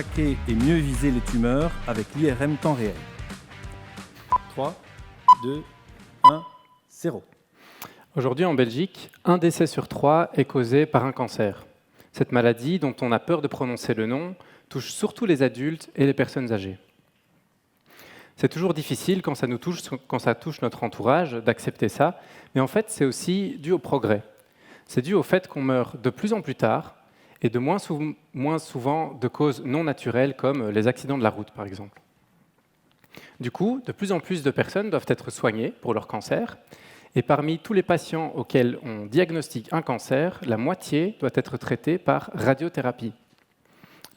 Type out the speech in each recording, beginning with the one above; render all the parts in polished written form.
traquer et mieux viser les tumeurs avec l'IRM temps réel. 3, 2, 1, 0. Aujourd'hui en Belgique, 1 décès sur 3 est causé par un cancer. Cette maladie, dont on a peur de prononcer le nom, touche surtout les adultes et les personnes âgées. C'est toujours difficile quand ça touche notre entourage d'accepter ça, mais en fait c'est aussi dû au progrès. C'est dû au fait qu'on meurt de plus en plus tard et de moins souvent de causes non naturelles comme les accidents de la route par exemple. Du coup, de plus en plus de personnes doivent être soignées pour leur cancer, et parmi tous les patients auxquels on diagnostique un cancer, la moitié doit être traitée par radiothérapie.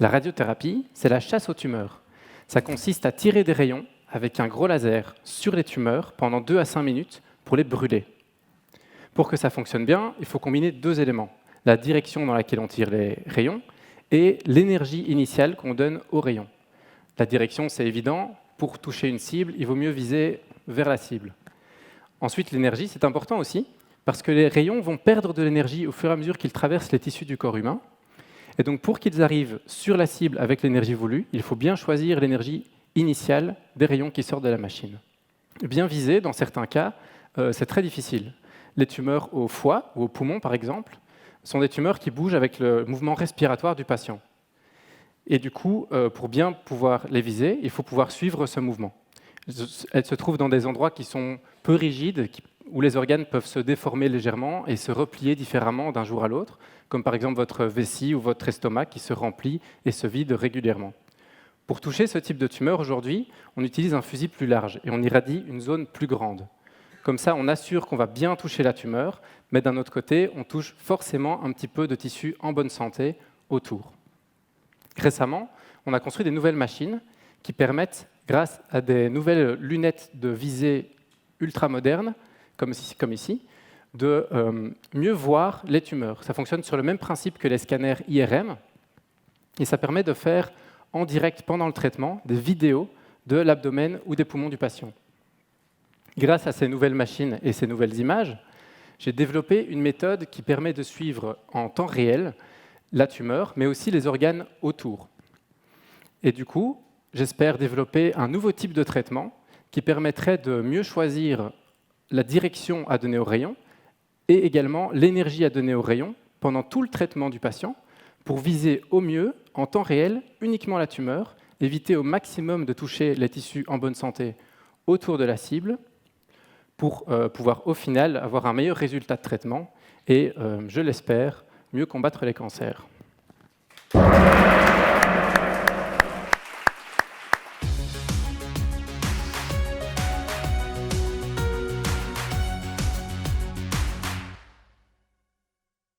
La radiothérapie, c'est la chasse aux tumeurs. Ça consiste à tirer des rayons avec un gros laser sur les tumeurs pendant 2 à 5 minutes pour les brûler. Pour que ça fonctionne bien, il faut combiner 2 éléments, la direction dans laquelle on tire les rayons et l'énergie initiale qu'on donne aux rayons. La direction, c'est évident, pour toucher une cible, il vaut mieux viser vers la cible. Ensuite, l'énergie, c'est important aussi, parce que les rayons vont perdre de l'énergie au fur et à mesure qu'ils traversent les tissus du corps humain. Et donc, pour qu'ils arrivent sur la cible avec l'énergie voulue, il faut bien choisir l'énergie initiale des rayons qui sortent de la machine. Bien viser, dans certains cas, c'est très difficile. Les tumeurs au foie ou au poumon, par exemple, sont des tumeurs qui bougent avec le mouvement respiratoire du patient. Et du coup, pour bien pouvoir les viser, il faut pouvoir suivre ce mouvement. Elles se trouvent dans des endroits qui sont peu rigides, où les organes peuvent se déformer légèrement et se replier différemment d'un jour à l'autre, comme par exemple votre vessie ou votre estomac qui se remplit et se vide régulièrement. Pour toucher ce type de tumeur, aujourd'hui, on utilise un fusil plus large et on irradie une zone plus grande. Comme ça, on assure qu'on va bien toucher la tumeur, mais d'un autre côté, on touche forcément un petit peu de tissu en bonne santé autour. Récemment, on a construit des nouvelles machines qui permettent, grâce à des nouvelles lunettes de visée ultra-modernes, comme ici, de mieux voir les tumeurs. Ça fonctionne sur le même principe que les scanners IRM, et ça permet de faire en direct pendant le traitement des vidéos de l'abdomen ou des poumons du patient. Grâce à ces nouvelles machines et ces nouvelles images, j'ai développé une méthode qui permet de suivre en temps réel la tumeur, mais aussi les organes autour. Et du coup, j'espère développer un nouveau type de traitement qui permettrait de mieux choisir la direction à donner aux rayons et également l'énergie à donner aux rayons pendant tout le traitement du patient pour viser au mieux, en temps réel, uniquement la tumeur, éviter au maximum de toucher les tissus en bonne santé autour de la cible pour pouvoir au final avoir un meilleur résultat de traitement et, je l'espère, mieux combattre les cancers.